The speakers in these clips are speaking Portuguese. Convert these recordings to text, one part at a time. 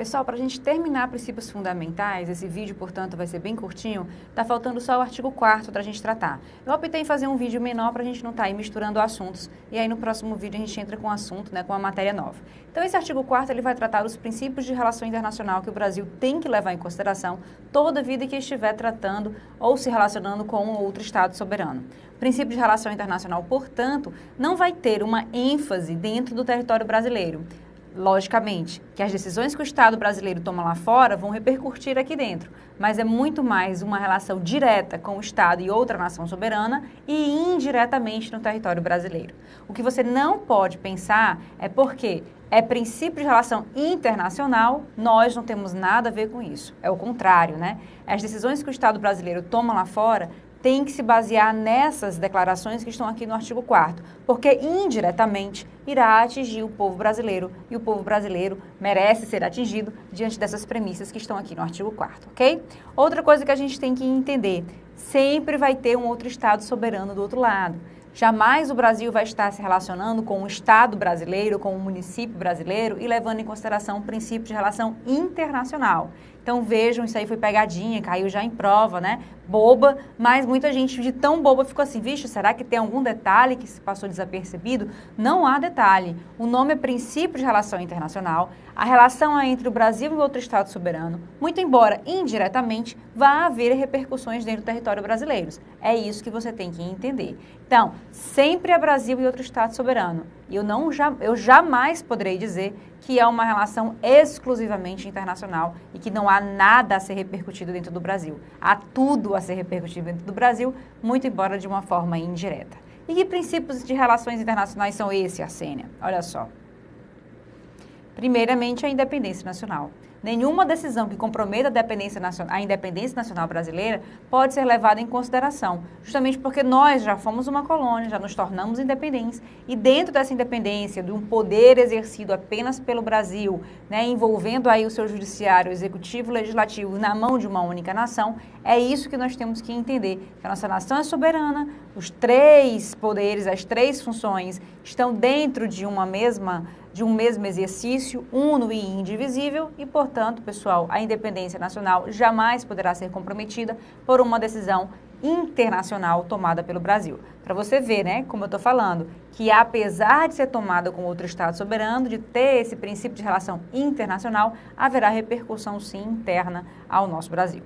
Pessoal, para a gente terminar princípios fundamentais, esse vídeo, portanto, vai ser bem curtinho, tá faltando só o artigo 4º para a gente tratar. Eu optei em fazer um vídeo menor para a gente não estar aí misturando assuntos, e aí no próximo vídeo a gente entra com o assunto, né, com a matéria nova. Então esse artigo 4º ele vai tratar os princípios de relação internacional que o Brasil tem que levar em consideração toda vida que estiver tratando ou se relacionando com um outro Estado soberano. O princípio de relação internacional, portanto, não vai ter uma ênfase dentro do território brasileiro. Logicamente, que as decisões que o Estado brasileiro toma lá fora vão repercutir aqui dentro, mas é muito mais uma relação direta com o Estado e outra nação soberana e indiretamente no território brasileiro. O que você não pode pensar é porque é princípio de relação internacional, nós não temos nada a ver com isso. É o contrário, né? As decisões que o Estado brasileiro toma lá fora tem que se basear nessas declarações que estão aqui no artigo 4º, porque indiretamente irá atingir o povo brasileiro e o povo brasileiro merece ser atingido diante dessas premissas que estão aqui no artigo 4º, ok? Outra coisa que a gente tem que entender, sempre vai ter um outro Estado soberano do outro lado. Jamais o Brasil vai estar se relacionando com o Estado brasileiro, com o município brasileiro e levando em consideração o princípio de relação internacional. Então vejam, isso aí foi pegadinha, caiu já em prova, né? Boba, mas muita gente de tão boba ficou assim, vixe, será que tem algum detalhe que se passou desapercebido? Não há detalhe. O nome é princípio de relação internacional, a relação é entre o Brasil e outro Estado soberano, muito embora indiretamente vá haver repercussões dentro do território brasileiro. É isso que você tem que entender. Então, sempre é Brasil e outro Estado soberano. E eu jamais poderei dizer que é uma relação exclusivamente internacional e que não há nada a ser repercutido dentro do Brasil. Há tudo a ser repercutido dentro do Brasil, muito embora de uma forma indireta. E que princípios de relações internacionais são esses, Arsênia? Olha só. Primeiramente, a independência nacional. Nenhuma decisão que comprometa a independência nacional brasileira pode ser levada em consideração, justamente porque nós já fomos uma colônia, já nos tornamos independentes e dentro dessa independência, de um poder exercido apenas pelo Brasil, né, envolvendo aí o seu judiciário, executivo e legislativo na mão de uma única nação, é isso que nós temos que entender, que a nossa nação é soberana, os três poderes, as três funções estão dentro de um mesmo exercício, uno e indivisível e, portanto, pessoal, a independência nacional jamais poderá ser comprometida por uma decisão internacional tomada pelo Brasil. Para você ver, né, como eu estou falando, que apesar de ser tomada com outro Estado soberano, de ter esse princípio de relação internacional, haverá repercussão, sim, interna ao nosso Brasil.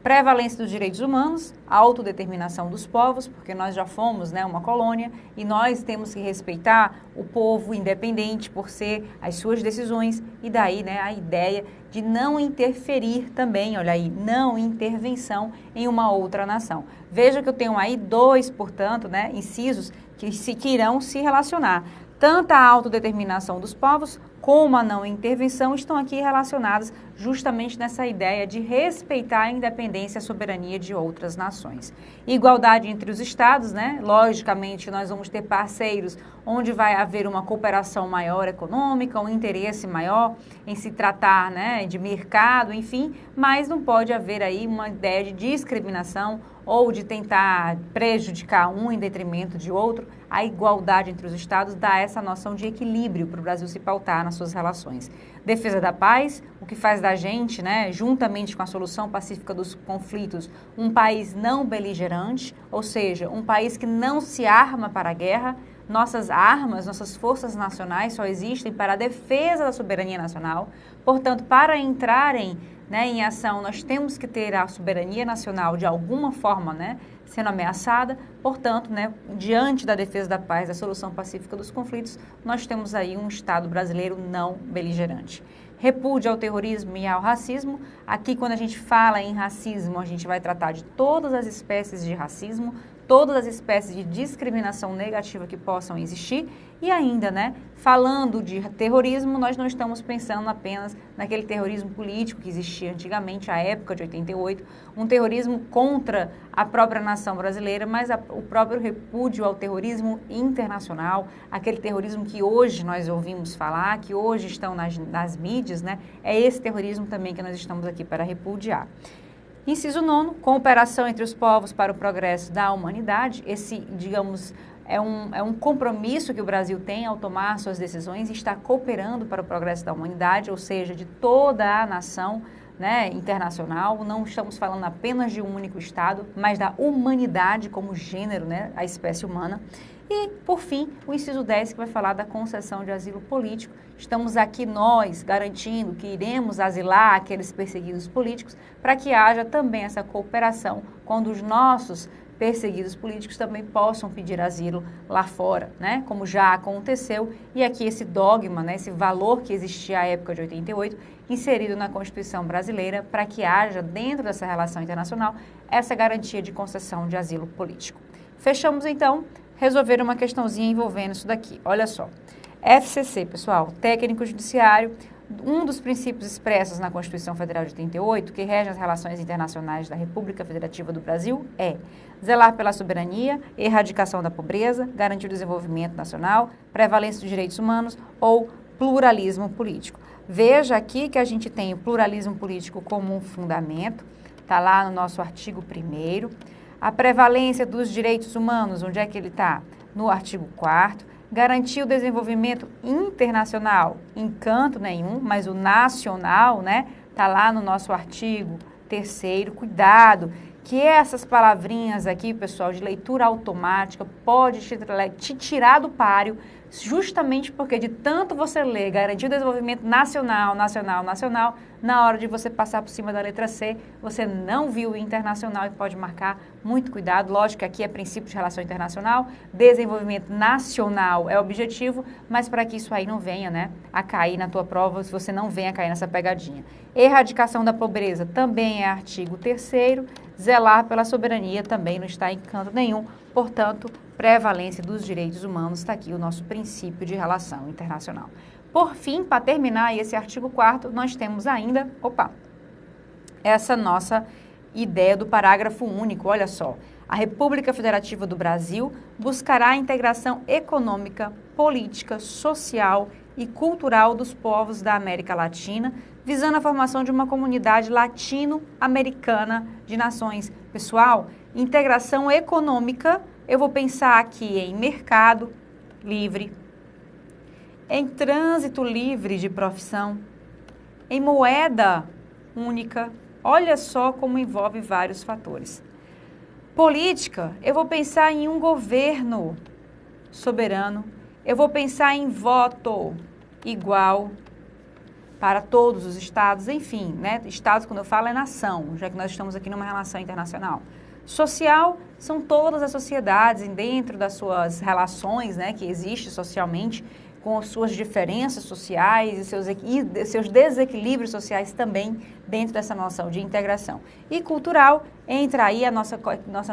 Prevalência dos direitos humanos, autodeterminação dos povos, porque nós já fomos, né, uma colônia e nós temos que respeitar o povo independente por ser as suas decisões e daí, né, a ideia de não interferir também, olha aí, não intervenção em uma outra nação. Veja que eu tenho aí dois, portanto, né, incisos que irão se relacionar. Tanto a autodeterminação dos povos como a não intervenção estão aqui relacionadas justamente nessa ideia de respeitar a independência e a soberania de outras nações. Igualdade entre os estados, né? Logicamente, nós vamos ter parceiros onde vai haver uma cooperação maior econômica, um interesse maior em se tratar, né, de mercado, enfim, mas não pode haver aí uma ideia de discriminação ou de tentar prejudicar um em detrimento de outro. A igualdade entre os estados dá essa noção de equilíbrio para o Brasil se pautar nas suas relações. Defesa da paz, o que faz da gente, né, juntamente com a solução pacífica dos conflitos, um país não beligerante, ou seja, um país que não se arma para a guerra. Nossas armas, nossas forças nacionais só existem para a defesa da soberania nacional. Portanto, para entrarem, né, em ação, nós temos que ter a soberania nacional de alguma forma, né, sendo ameaçada. Portanto, né, diante da defesa da paz, da solução pacífica dos conflitos, nós temos aí um Estado brasileiro não beligerante. Repúdio ao terrorismo e ao racismo. Aqui, quando a gente fala em racismo, a gente vai tratar de todas as espécies de racismo, todas as espécies de discriminação negativa que possam existir e ainda, né, falando de terrorismo, nós não estamos pensando apenas naquele terrorismo político que existia antigamente, à época de 88, um terrorismo contra a própria nação brasileira, mas o próprio repúdio ao terrorismo internacional, aquele terrorismo que hoje nós ouvimos falar, que hoje estão nas mídias, né, é esse terrorismo também que nós estamos aqui para repudiar. Inciso 9, cooperação entre os povos para o progresso da humanidade. Esse, digamos, é um compromisso que o Brasil tem ao tomar suas decisões e está cooperando para o progresso da humanidade, ou seja, de toda a nação, né, internacional. Não estamos falando apenas de um único Estado, mas da humanidade como gênero, né, a espécie humana. E, por fim, o inciso 10, que vai falar da concessão de asilo político. Estamos aqui nós garantindo que iremos asilar aqueles perseguidos políticos para que haja também essa cooperação quando os nossos perseguidos políticos também possam pedir asilo lá fora, né? Como já aconteceu, e aqui esse dogma, né, esse valor que existia à época de 88, inserido na Constituição brasileira para que haja, dentro dessa relação internacional, essa garantia de concessão de asilo político. Fechamos, então, resolver uma questãozinha envolvendo isso daqui. Olha só, FCC, pessoal, técnico judiciário, um dos princípios expressos na Constituição Federal de 88, que rege as relações internacionais da República Federativa do Brasil, é zelar pela soberania, erradicação da pobreza, garantir o desenvolvimento nacional, prevalência dos direitos humanos ou pluralismo político. Veja aqui que a gente tem o pluralismo político como um fundamento, está lá no nosso artigo 1º. A prevalência dos direitos humanos, onde é que ele está? No artigo 4º. Garantir o desenvolvimento internacional, em canto nenhum, mas o nacional, né? Está lá no nosso artigo 3º. Cuidado, que essas palavrinhas aqui, pessoal, de leitura automática, pode te tirar do páreo, justamente porque de tanto você ler, garantir o desenvolvimento nacional, na hora de você passar por cima da letra C, você não viu o internacional e pode marcar. Muito cuidado. Lógico que aqui é princípio de relação internacional, desenvolvimento nacional é o objetivo, mas para que isso aí não venha, né, a cair na tua prova, se você não venha a cair nessa pegadinha. Erradicação da pobreza também é artigo 3º, zelar pela soberania também não está em canto nenhum, portanto, prevalência dos direitos humanos, está aqui o nosso princípio de relação internacional. Por fim, para terminar esse artigo 4º, nós temos ainda, essa nossa ideia do parágrafo único. Olha só, a República Federativa do Brasil buscará a integração econômica, política, social e cultural dos povos da América Latina, visando a formação de uma comunidade latino-americana de nações. Pessoal, integração econômica, eu vou pensar aqui em mercado livre, em trânsito livre de profissão, em moeda única. Olha só como envolve vários fatores. Política, eu vou pensar em um governo soberano, eu vou pensar em voto igual para todos os estados, enfim, né? Estados, quando eu falo, é nação, já que nós estamos aqui numa relação internacional. Social são todas as sociedades dentro das suas relações, né, que existem socialmente, com suas diferenças sociais e seus desequilíbrios sociais também dentro dessa noção de integração. E cultural, entra aí a nossa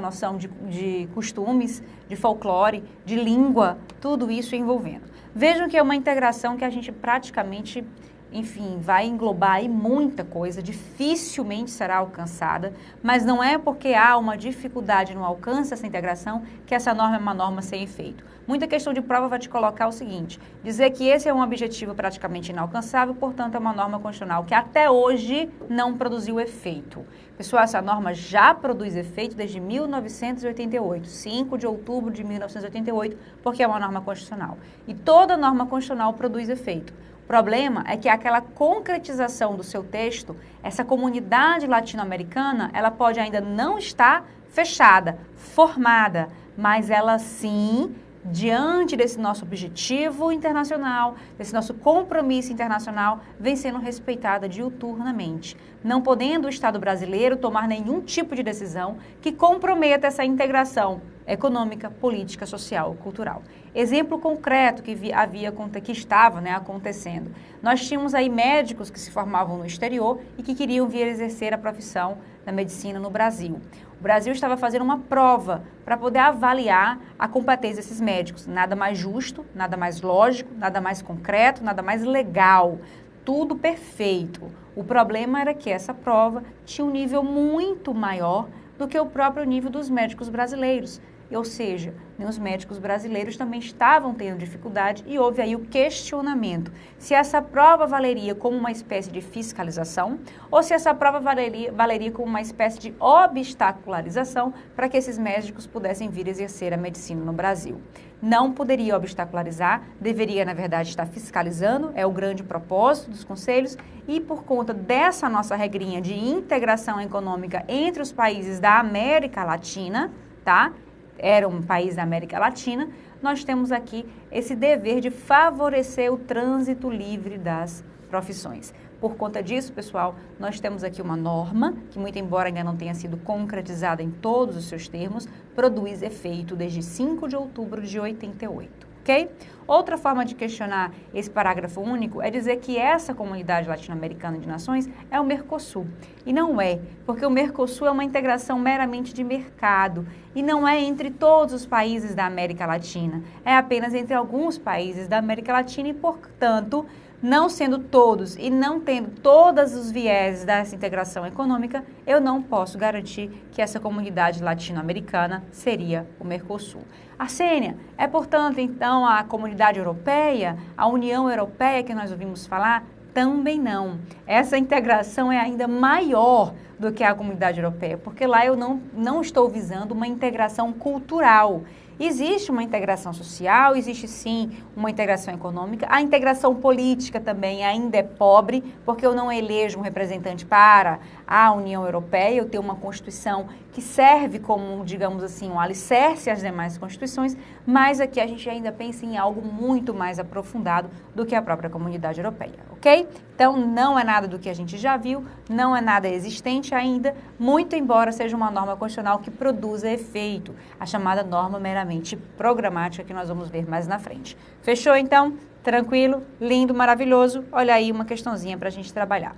noção de costumes, de folclore, de língua, tudo isso envolvendo. Vejam que é uma integração que a gente praticamente, enfim, vai englobar aí muita coisa, dificilmente será alcançada, mas não é porque há uma dificuldade no alcance dessa integração que essa norma é uma norma sem efeito. Muita questão de prova vai te colocar o seguinte, dizer que esse é um objetivo praticamente inalcançável, portanto é uma norma constitucional que até hoje não produziu efeito. Pessoal, essa norma já produz efeito desde 1988, 5 de outubro de 1988, porque é uma norma constitucional. E toda norma constitucional produz efeito. O problema é que aquela concretização do seu texto, essa comunidade latino-americana, ela pode ainda não estar fechada, formada, mas ela sim, diante desse nosso objetivo internacional, desse nosso compromisso internacional, vem sendo respeitada diuturnamente, não podendo o Estado brasileiro tomar nenhum tipo de decisão que comprometa essa integração econômica, política, social, cultural. Exemplo concreto que estava, né, acontecendo. Nós tínhamos aí médicos que se formavam no exterior e que queriam vir exercer a profissão da medicina no Brasil. O Brasil estava fazendo uma prova para poder avaliar a competência desses médicos. Nada mais justo, nada mais lógico, nada mais concreto, nada mais legal. Tudo perfeito. O problema era que essa prova tinha um nível muito maior do que o próprio nível dos médicos brasileiros. ou seja, os médicos brasileiros também estavam tendo dificuldade e houve aí o questionamento se essa prova valeria como uma espécie de fiscalização ou se essa prova valeria como uma espécie de obstacularização para que esses médicos pudessem vir exercer a medicina no Brasil. Não poderia obstacularizar, deveria, na verdade, estar fiscalizando, é o grande propósito dos conselhos, e por conta dessa nossa regrinha de integração econômica entre os países da América Latina, tá? Era um país da América Latina, nós temos aqui esse dever de favorecer o trânsito livre das profissões. Por conta disso, pessoal, nós temos aqui uma norma que, muito embora ainda não tenha sido concretizada em todos os seus termos, produz efeito desde 5 de outubro de 88, ok? Outra forma de questionar esse parágrafo único é dizer que essa comunidade latino-americana de nações é o Mercosul. E não é, porque o Mercosul é uma integração meramente de mercado e não é entre todos os países da América Latina, é apenas entre alguns países da América Latina e, portanto, não sendo todos e não tendo todos os vieses dessa integração econômica, eu não posso garantir que essa comunidade latino-americana seria o Mercosul. Arsênia, é portanto então a comunidade europeia, a União Europeia que nós ouvimos falar? Também não. Essa integração é ainda maior do que a comunidade europeia, porque lá eu não estou visando uma integração cultural. Existe uma integração social, existe sim uma integração econômica, a integração política também ainda é pobre, porque eu não elejo um representante para a União Europeia, eu tenho uma Constituição que serve como, digamos assim, um alicerce às demais constituições, mas aqui a gente ainda pensa em algo muito mais aprofundado do que a própria comunidade europeia, ok? Então, não é nada do que a gente já viu, não é nada existente ainda, muito embora seja uma norma constitucional que produza efeito, a chamada norma meramente programática que nós vamos ver mais na frente. Fechou, então? Tranquilo? Lindo, maravilhoso? Olha aí uma questãozinha para a gente trabalhar.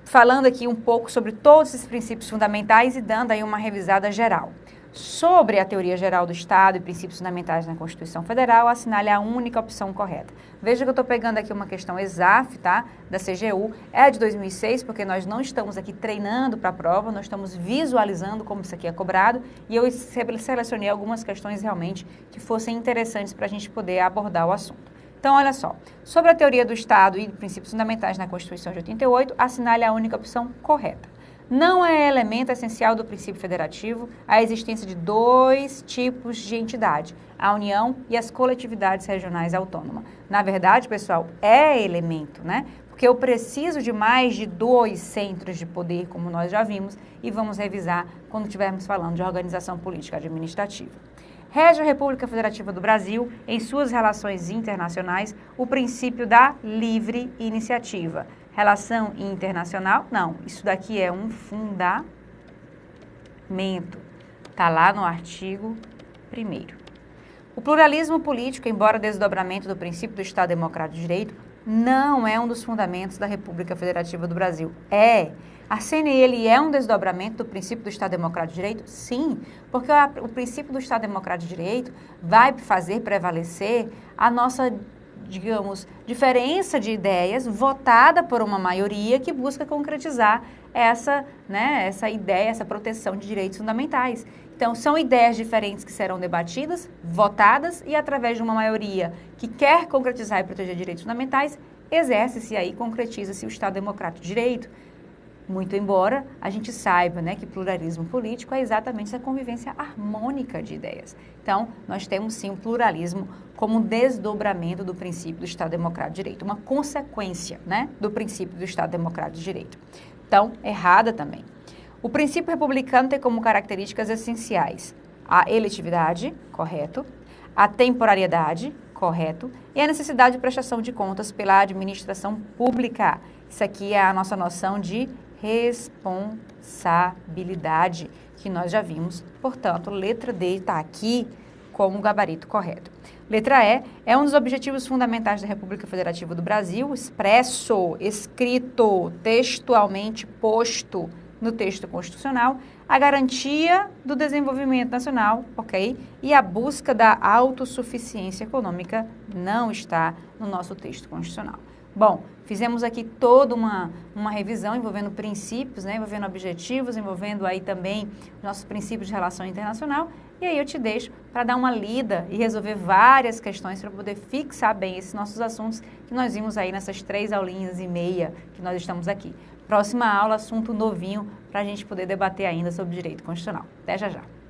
Falando aqui um pouco sobre todos esses princípios fundamentais e dando aí uma revisada geral. Sobre a teoria geral do Estado e princípios fundamentais na Constituição Federal, assinale a única opção correta. Veja que eu estou pegando aqui uma questão ESAF, tá? Da CGU, é de 2006, porque nós não estamos aqui treinando para a prova, nós estamos visualizando como isso aqui é cobrado, e eu selecionei algumas questões realmente que fossem interessantes para a gente poder abordar o assunto. Então, olha só, sobre a teoria do Estado e princípios fundamentais na Constituição de 88, assinale a única opção correta. Não é elemento essencial do princípio federativo a existência de dois tipos de entidade, a União e as coletividades regionais autônomas. Na verdade, pessoal, é elemento, né? Porque eu preciso de mais de 2 centros de poder, como nós já vimos, e vamos revisar quando estivermos falando de organização política administrativa. Rege a República Federativa do Brasil, em suas relações internacionais, o princípio da livre iniciativa. Relação internacional? Não, isso daqui é um fundamento. Está lá no artigo 1º. O pluralismo político, embora desdobramento do princípio do Estado Democrático de Direito, não é um dos fundamentos da República Federativa do Brasil. Arsênia, ele é um desdobramento do princípio do Estado Democrático de Direito? Sim, porque o princípio do Estado Democrático de Direito vai fazer prevalecer a nossa, digamos, diferença de ideias votada por uma maioria que busca concretizar essa ideia, essa proteção de direitos fundamentais. Então, são ideias diferentes que serão debatidas, votadas e através de uma maioria que quer concretizar e proteger direitos fundamentais, exerce-se aí, concretiza-se o Estado Democrático de Direito. Muito embora a gente saiba, né, que pluralismo político é exatamente essa convivência harmônica de ideias. Então, nós temos sim o pluralismo como um desdobramento do princípio do Estado Democrático de Direito, uma consequência, né, do princípio do Estado Democrático de Direito. Então, errada também. O princípio republicano tem como características essenciais a eletividade, correto, a temporariedade, correto, e a necessidade de prestação de contas pela administração pública. Isso aqui é a nossa noção de responsabilidade, que nós já vimos, portanto, letra D está aqui como gabarito correto. Letra E é um dos objetivos fundamentais da República Federativa do Brasil, expresso, escrito, textualmente posto no texto constitucional, a garantia do desenvolvimento nacional, ok? E a busca da autossuficiência econômica não está no nosso texto constitucional. Bom, fizemos aqui toda uma revisão envolvendo princípios, né, envolvendo objetivos, envolvendo aí também os nossos princípios de relação internacional. E aí eu te deixo para dar uma lida e resolver várias questões para poder fixar bem esses nossos assuntos que nós vimos aí nessas 3 aulinhas e meia que nós estamos aqui. Próxima aula, assunto novinho para a gente poder debater ainda sobre direito constitucional. Até já já!